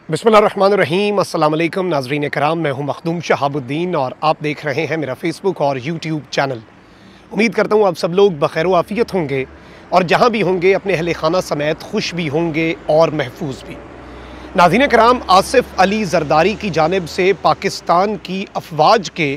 बिस्मिल्लाहिर्रहमानिर्रहीम। अस्सलाम वालेकुम नाज़रीन कराम, मैं हूं मखदूम शहाबुद्दीन और आप देख रहे हैं मेरा फ़ेसबुक और यूट्यूब चैनल। उम्मीद करता हूं आप सब लोग बखैर आफ़ियत होंगे और जहां भी होंगे अपने अहले खाना समेत खुश भी होंगे और महफूज भी। नाज़रीन कराम, आसिफ अली ज़रदारी की जानिब से पाकिस्तान की अफवाज के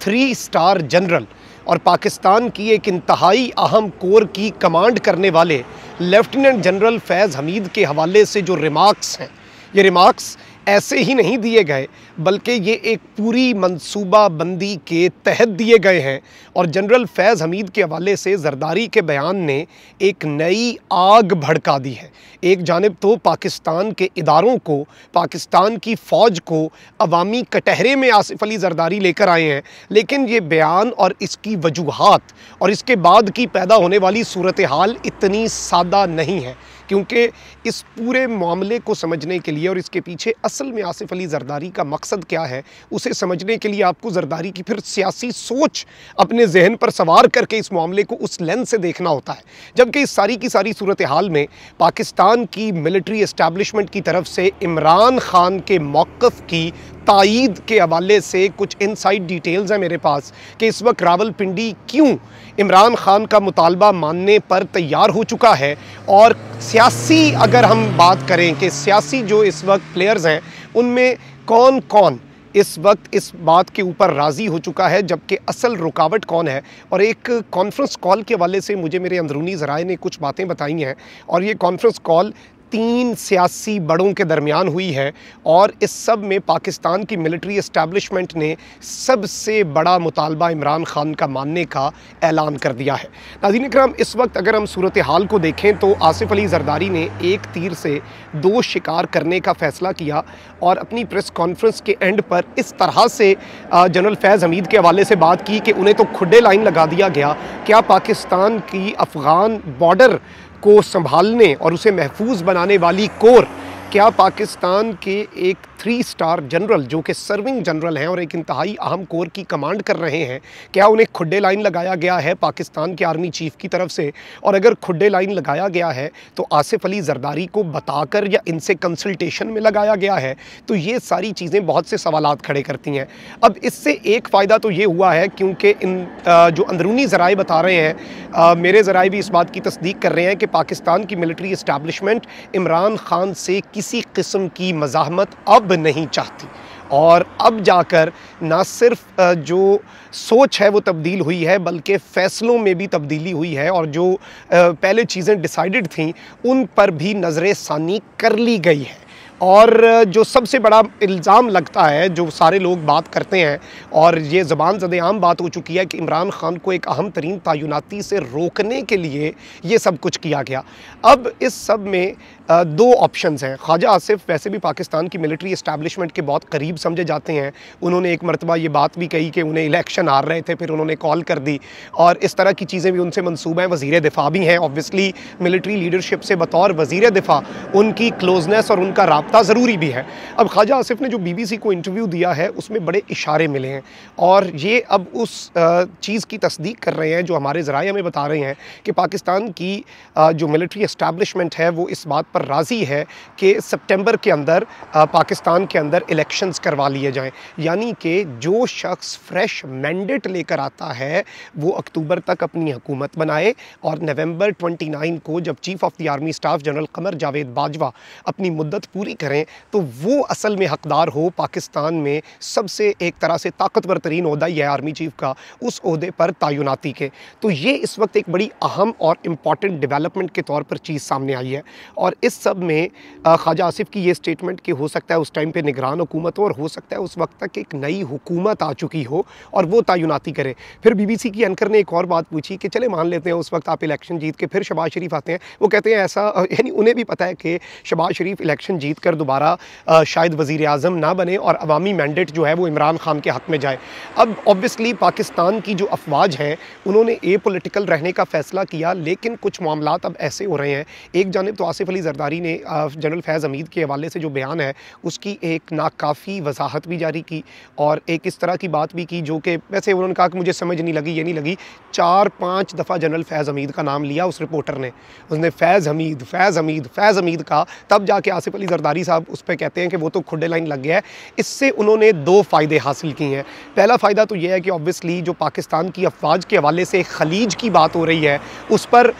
3 स्टार जनरल और पाकिस्तान की एक इंतहाई अहम कोर की कमांड करने वाले लेफ्टिनेंट जनरल फैज़ हमीद के हवाले से जो रिमार्क्स हैं, ये रिमार्क्स ऐसे ही नहीं दिए गए बल्कि ये एक पूरी मंसूबा बंदी के तहत दिए गए हैं। और जनरल फैज़ हमीद के हवाले से ज़रदारी के बयान ने एक नई आग भड़का दी है। एक जानिब तो पाकिस्तान के इदारों को, पाकिस्तान की फ़ौज को अवामी कटहरे में आसिफ अली ज़रदारी लेकर आए हैं, लेकिन ये बयान और इसकी वजूहात और इसके बाद की पैदा होने वाली सूरत हाल इतनी सादा नहीं है, क्योंकि इस पूरे मामले को समझने के लिए और इसके पीछे असल में आसिफ अली ज़रदारी का मकसद क्या है, उसे समझने के लिए आपको ज़रदारी की फिर सियासी सोच अपने जहन पर सवार करके इस मामले को उस लेंस से देखना होता है। जबकि इस सारी की सारी सूरत हाल में पाकिस्तान की मिलिट्री एस्टैब्लिशमेंट की तरफ से इमरान खान के मौक़िफ़ की तायीद के हवाले से कुछ इनसाइड डिटेल्स हैं मेरे पास कि इस वक्त रावलपिंडी क्यों इमरान खान का मुतालबा मानने पर तैयार हो चुका है। और सियासी अगर हम बात करें कि सियासी जो इस वक्त प्लेयर्स हैं, उनमें कौन कौन इस वक्त इस बात के ऊपर राज़ी हो चुका है, जबकि असल रुकावट कौन है। और एक कॉन्फ्रेंस कॉल के हवाले से मुझे मेरे अंदरूनी ज़राए ने कुछ बातें बताई हैं, और ये कॉन्फ्रेंस कॉल 3 सियासी बड़ों के दरमियान हुई है, और इस सब में पाकिस्तान की मिलिट्री एस्टैब्लिशमेंट ने सबसे बड़ा मुतालबा इमरान खान का मानने का ऐलान कर दिया है। नाज़रीन इकराम, इस वक्त अगर हम सूरत हाल को देखें तो आसिफ अली ज़रदारी ने एक तीर से 2 शिकार करने का फ़ैसला किया और अपनी प्रेस कॉन्फ्रेंस के एंड पर इस तरह से जनरल फैज़ हमीद के हवाले से बात की कि उन्हें तो खुड्डे लाइन लगा दिया गया। क्या पाकिस्तान की अफ़गान बॉर्डर को संभालने और उसे महफूज बनाने वाली कोर, क्या पाकिस्तान के एक 3 स्टार जनरल जो कि सर्विंग जनरल हैं और एक इंतहाई अहम कोर की कमांड कर रहे हैं, क्या उन्हें खुड्डे लाइन लगाया गया है पाकिस्तान के आर्मी चीफ़ की तरफ से? और अगर खुड्डे लाइन लगाया गया है तो आसिफ अली ज़रदारी को बताकर या इनसे कंसल्टेशन में लगाया गया है? तो ये सारी चीज़ें बहुत से सवालात खड़े करती हैं। अब इससे एक फ़ायदा तो ये हुआ है, क्योंकि इन जो अंदरूनी ज़राए बता रहे हैं, मेरे ज़राए भी इस बात की तस्दीक कर रहे हैं कि पाकिस्तान की मिलिट्री इस्टेब्लिशमेंट इमरान खान से किसी किस्म की मज़ाहमत अब नहीं चाहती। और अब जाकर ना सिर्फ जो सोच है वो तब्दील हुई है, बल्कि फ़ैसलों में भी तब्दीली हुई है, और जो पहले चीज़ें डिसाइडेड थीं उन पर भी नज़र सानी कर ली गई है। और जो सबसे बड़ा इल्ज़ाम लगता है, जो सारे लोग बात करते हैं और ये ज़बान ज़द-ए-आम बात हो चुकी है, कि इमरान खान को एक अहम तरीन तैनाती से रोकने के लिए ये सब कुछ किया गया। अब इस सब में 2 ऑप्शंस हैं। ख्वाजा आसिफ वैसे भी पाकिस्तान की मिलिट्री एस्टैब्लिशमेंट के बहुत करीब समझे जाते हैं। उन्होंने एक मरतबा ये बात भी कही कि उन्हें इलेक्शन हार रहे थे, फिर उन्होंने कॉल कर दी, और इस तरह की चीज़ें भी उनसे मंसूबा हैं। वज़ीर दिफ़ा भी हैं, ऑब्वियसली मिलिट्री लीडरशिप से बतौर वज़ीर दिफ़ा उनकी क्लोजनेस और उनका राब्ता ज़रूरी भी है। अब ख्वाजा आसिफ ने जो BBC को इंटरव्यू दिया है उसमें बड़े इशारे मिले हैं, और ये अब उस चीज़ की तस्दीक कर रहे हैं जो हमारे ज़राए हमें बता रहे हैं कि पाकिस्तान की जो मिलिट्री एस्टैब्लिशमेंट है वो इस बात पर राज़ी है कि सितंबर के अंदर पाकिस्तान के अंदर इलेक्शंस करवा लिए जाएं। यानी कि जो शख्स फ्रेश मैंडेट लेकर आता है वो अक्टूबर तक अपनी हुकूमत बनाए, और नवंबर 29 को जब chief of the army staff general Qamar Javed Bajwa अपनी मुद्दत पूरी करें तो वो असल में हकदार हो पाकिस्तान में सबसे एक तरह से ताकतवर तरीन ओहदा ही है आर्मी चीफ़ का, उस ओहदे पर तैनाती के। तो ये इस वक्त एक बड़ी अहम और इम्पॉर्टेंट डेवलपमेंट के तौर पर चीज़ सामने आई है। और इस सब में ख्वाजा आसिफ की ये स्टेटमेंट कि हो सकता है उस टाइम पे निगरान हुकूमत हो, और हो सकता है उस वक्त तक एक नई हुकूमत आ चुकी हो और वो तैनाती करे। फिर BBC की एंकर ने एक और बात पूछी कि चले मान लेते हैं उस वक्त आप इलेक्शन जीत के फिर शहबाज शरीफ आते हैं। वो कहते हैं ऐसा, यानी उन्हें भी पता है कि शहबाज शरीफ इलेक्शन जीत कर दोबारा शायद वज़ीर आज़म ना बने और अवामी मैंडेट जो है वो इमरान खान के हक़ में जाए। अब ऑब्वियसली पाकिस्तान की जो अफवाज हैं उन्होंने ए पॉलिटिकल रहने का फ़ैसला किया, लेकिन कुछ मामलात अब ऐसे हो रहे हैं। एक जानिब तो आसिफ अली ज़रदारी ने जनरल फैज़ हमीद के हवाले से जो बयान है उसकी एक नाकाफ़ी वजाहत भी जारी की और एक इस तरह की बात भी की जो कि वैसे उन्होंने कहा कि मुझे समझ नहीं लगी, ये नहीं लगी। 4-5 दफ़ा जनरल फैज़ हमीद का नाम लिया उस रिपोर्टर ने। उसने फैज़ हमीद फैज़ हमीद फैज़ हमीद कहा, तब जाके आसिफ अली ज़रदारी साहब उस पर कहते हैं कि वो तो खुडे लाइन लग गया है। इससे उन्होंने 2 फ़ायदे हासिल किए हैं। पहला फ़ायदा तो ये है कि ऑब्वियसली जो पाकिस्तान की अफवाज के हवाले से खलीज की बात हो रही है उस पर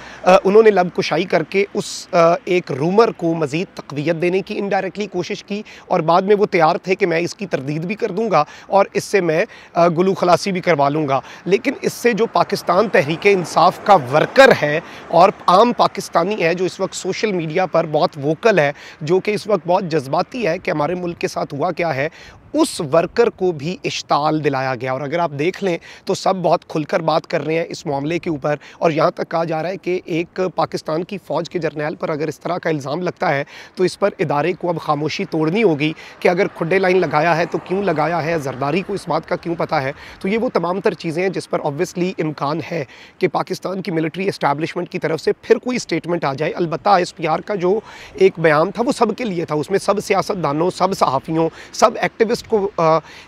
उन्होंने लब कुशाई करके उस एक रूमर को मज़ीद तक़वियत देने की इनडायरेक्टली कोशिश की और बाद में वो तैयार थे कि मैं इसकी तरदीद भी कर दूँगा और इससे मैं गुलू खलासी भी करवा लूँगा। लेकिन इससे जो पाकिस्तान तहरीक इंसाफ का वर्कर है और आम पाकिस्तानी है जो इस वक्त सोशल मीडिया पर बहुत वोकल है, जो कि इस वक्त बहुत जज्बाती है कि हमारे मुल्क के साथ हुआ क्या है, उस वर्कर को भी इश्ताल दिलाया गया। और अगर आप देख लें तो सब बहुत खुलकर बात कर रहे हैं इस मामले के ऊपर और यहाँ तक कहा जा रहा है कि एक पाकिस्तान की फ़ौज के जर्नैल पर अगर इस तरह का इल्ज़ाम लगता है तो इस पर इदारे को अब खामोशी तोड़नी होगी कि अगर खुडे लाइन लगाया है तो क्यों लगाया है, ज़रदारी को इस बात का क्यों पता है। तो ये वो तमाम तर चीज़ें हैं जिस पर ऑब्वियसली इम्कान है कि पाकिस्तान की मिलिट्री इस्टेब्लिशमेंट की तरफ से फिर कोई स्टेटमेंट आ जाए। अलबत्ता SPR का जो एक बयान था वो सब के लिए था, उसमें सब सियासतदानों, सब सहाफ़ियों, सब एक्टिविस्ट को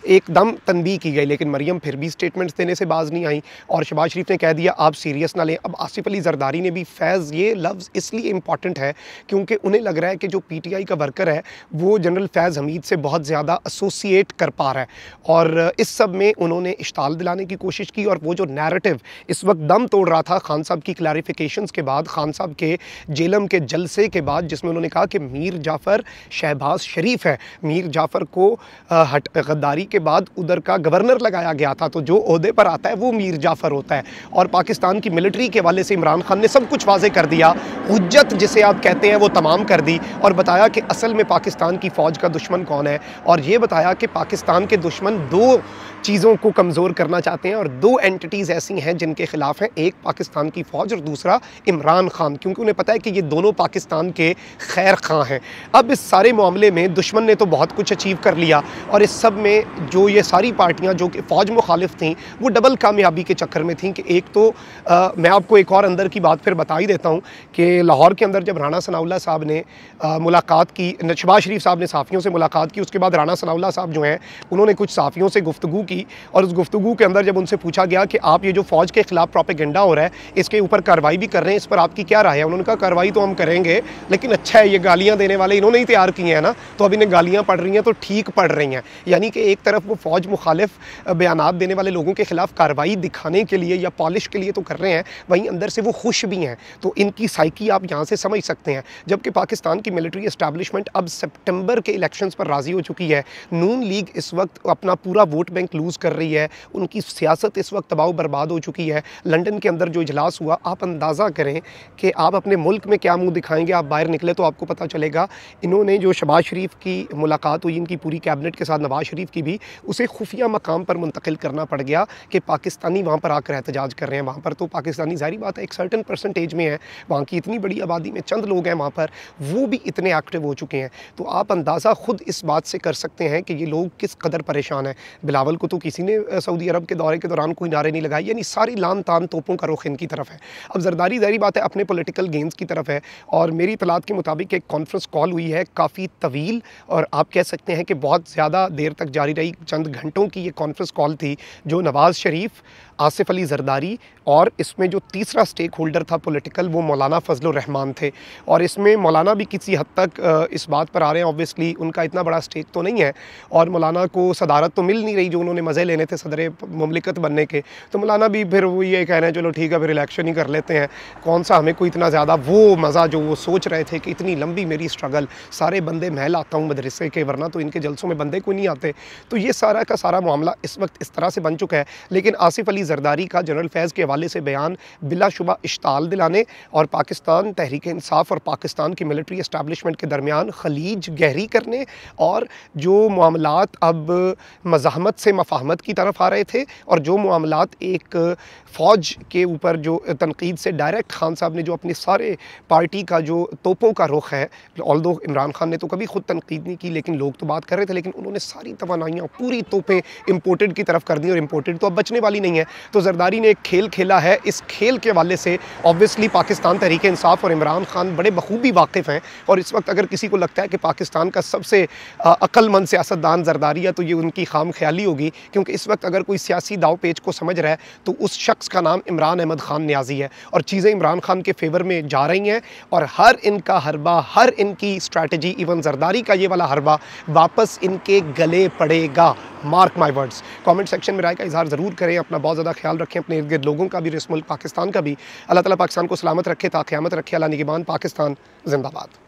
एकदम तनबीह की गई, लेकिन मरियम फिर भी स्टेटमेंट्स देने से बाज नहीं आई और शहबाज शरीफ ने कह दिया आप सीरियस ना लें। अब आसिफ अली ज़रदारी ने भी फैज़, ये लफ्ज़ इसलिए इम्पॉर्टेंट है क्योंकि उन्हें लग रहा है कि जो PTI का वर्कर है वो जनरल फैज़ हमीद से बहुत ज़्यादा एसोसिएट कर पा रहा है और इस सब में उन्होंने इश्ताल दिलाने की कोशिश की और वो जो नैरेटिव इस वक्त दम तोड़ रहा था खान साहब की क्लैरिफिकेशंस के बाद, खान साहब के जेलम के जलसे के बाद, जिसमें उन्होंने कहा कि मीर जाफ़र शहबाज शरीफ है, मीर जाफ़र को गद्दारी के बाद उधर का गवर्नर लगाया गया था, तो जो ओहदे पर आता है वो मीर जाफ़र होता है। और पाकिस्तान की मिलिट्री के हवाले से इमरान खान ने सब कुछ वाज़े कर दिया, हुज्जत जिसे आप कहते हैं वो तमाम कर दी और बताया कि असल में पाकिस्तान की फ़ौज का दुश्मन कौन है और ये बताया कि पाकिस्तान के दुश्मन 2 चीज़ों को कमज़ोर करना चाहते हैं और 2 एंटिटीज़ ऐसी हैं जिनके ख़िलाफ़ हैं, एक पाकिस्तान की फ़ौज और दूसरा इमरान खान, क्योंकि उन्हें पता है कि ये दोनों पाकिस्तान के खैर खां हैं। अब इस सारे मामले में दुश्मन ने तो बहुत कुछ अचीव कर लिया और इस सब में जो ये सारी पार्टियां जो कि फ़ौज मुखालिफ थीं वो डबल कामयाबी के चक्कर में थीं कि एक तो मैं आपको एक और अंदर की बात फिर बता ही देता हूँ कि लाहौर के अंदर जब राना सनाउल्लाह साहब ने मुलाकात की, शहबाज शरीफ साहब ने सहाफ़ियों से मुलाकात की, उसके बाद राना सनाउल्लाह साहब जो हैं उन्होंने कुछ सहाफ़ियों से गुफ्तगू की और उस गुफ्तगू के अंदर जब उनसे पूछा गया कि आप ये जो फ़ौज के ख़िलाफ़ प्रोपेगेंडा हो रहा है इसके ऊपर कार्रवाई भी कर रहे हैं, इस पर आपकी क्या राय है? उन्होंने कहा कार्रवाई तो हम करेंगे, लेकिन अच्छा है ये गालियाँ देने वाले इन्होंने ही तैयार किए हैं ना, तो अब इन्हें गालियाँ पड़ रही हैं तो ठीक पड़ रही हैं। यानी कि एक तरफ वो फ़ौज मुखालिफ बयानात देने वाले लोगों के ख़िलाफ़ कार्रवाई दिखाने के लिए या पॉलिश के लिए तो कर रहे हैं, वहीं अंदर से वो खुश भी हैं। तो इनकी साइकी आप यहाँ से समझ सकते हैं। जबकि पाकिस्तान की मिलिट्री इस्टेब्लिशमेंट अब सितंबर के इलेक्शंस पर राज़ी हो चुकी है। नून लीग इस वक्त अपना पूरा वोट बैंक लूज़ कर रही है, उनकी सियासत इस वक्त तबाह बर्बाद हो चुकी है। लंदन के अंदर जो इजलास हुआ, आप अंदाज़ा करें कि आप अपने मुल्क में क्या मुँह दिखाएँगे, आप बाहर निकले तो आपको पता चलेगा। इन्होंने जो शहबाज शरीफ की मुलाकात हुई इनकी पूरी कैबिनेट के साथ, नवाज़ शरीफ की भी, उसे खुफिया मकाम पर मुंतकिल करना पड़ गया कि पाकिस्तानी वहाँ पर आकर एहतजाज कर रहे हैं। वहाँ पर तो पाकिस्तानी ज़ाहिर बात है एक सर्टन परसेंटेज में है, वहाँ की इतनी बड़ी आबादी में चंद लोग हैं वहाँ पर, वो भी इतने एक्टिव हो चुके हैं। तो आप अंदाज़ा ख़ुद इस बात से कर सकते हैं कि ये लोग किस कदर परेशान हैं। बिलावल को तो किसी ने सऊदी अरब के दौरे के दौरान कोई नारे नहीं लगाए, यानी सारी लान तान तोपों का रुख इनकी तरफ है। अब ज़रदारी ज़ाहिर बात है अपने पॉलिटिकल गेंस की तरफ है और मेरी इत्तलात के मुताबिक एक कॉन्फ्रेंस कॉल हुई है काफ़ी तवील और आप कह सकते हैं कि बहुत ज़्यादा देर तक जारी रही, चंद घंटों की ये कॉन्फ्रेंस कॉल थी जो नवाज़ शरीफ, आसिफ अली ज़रदारी और इसमें जो तीसरा स्टेक होल्डर था पॉलिटिकल वो मौलाना फजलुर रहमान थे। और इसमें मौलाना भी किसी हद तक इस बात पर आ रहे हैं, ऑब्वियसली उनका इतना बड़ा स्टेक तो नहीं है और मौलाना को सदारत तो मिल नहीं रही जो उन्होंने मज़े लेने थे सदर मुमलिकत बनने के, तो मौलाना भी फिर वो ये कह रहे हैं चलो ठीक है फिर इलेक्शन ही कर लेते हैं, कौन सा हमें कोई इतना ज़्यादा वो मज़ा जो वो सोच रहे थे कि इतनी लंबी मेरी स्ट्रगल, सारे बंदे मैं लाता हूँ मदरसे के, वरना तो इनके जलसों में बंदे कोई नहीं आते। तो ये सारा का सारा मामला इस वक्त इस तरह से बन चुका है। लेकिन आसिफ अली ज़रदारी का जनरल फैज़ के हवाले से बयान बिलाशुबा इश्ताल दिलाने और पाकिस्तान तहरीक इंसाफ और पाकिस्तान की मिलिट्री इस्टेब्लिशमेंट के दरमियान खलीज गहरी करने और जो मामलात अब मज़ाहमत से मफाहमत की तरफ आ रहे थे और जो मामलात एक फ़ौज के ऊपर जो तनकीद से डायरेक्ट खान साहब ने जो अपनी सारे पार्टी का जो तोपों का रुख है, ऑल्दो इमरान खान ने तो कभी ख़ुद तनकीद नहीं की लेकिन लोग तो बात कर रहे थे, लेकिन उन्होंने सारी तवानाइयाँ पूरी तोपें इम्पोर्टेड की तरफ कर दी और इम्पोर्टेड तो अब बचने वाली नहीं है। तो जरदारी ने एक खेल खेला है। इस खेल के हवाले से ऑब्वियसली पाकिस्तान तहरीक इंसाफ और इमरान खान बड़े बखूबी वाकिफ़ हैं, और इस वक्त अगर किसी को लगता है कि पाकिस्तान का सबसे अक्लमंद सियासतदान जरदारी है तो ये उनकी खाम ख्याली होगी, क्योंकि इस वक्त अगर कोई सियासी दाव पेच को समझ रहा है तो उस शख्स का नाम इमरान अहमद खान न्याजी है, और चीज़ें इमरान खान के फेवर में जा रही हैं, और हर इनका हरबा, हर इनकी स्ट्रैटेजी, इवन जरदारी का ये वाला हरबा वापस इनके गले पड़ेगा। Mark my words. Comment section में राय का इजहार ज़रूर करें। अपना बहुत ज़्यादा ख्याल रखें, अपने इर्द गिर्द लोगों का भी, इस मुल्क पाकिस्तान का भी। अल्लाह ताला पाकिस्तान को सलामत रखे, ता क़यामत रखे। अल्लाह निगहबान, पाकिस्तान जिंदाबाद।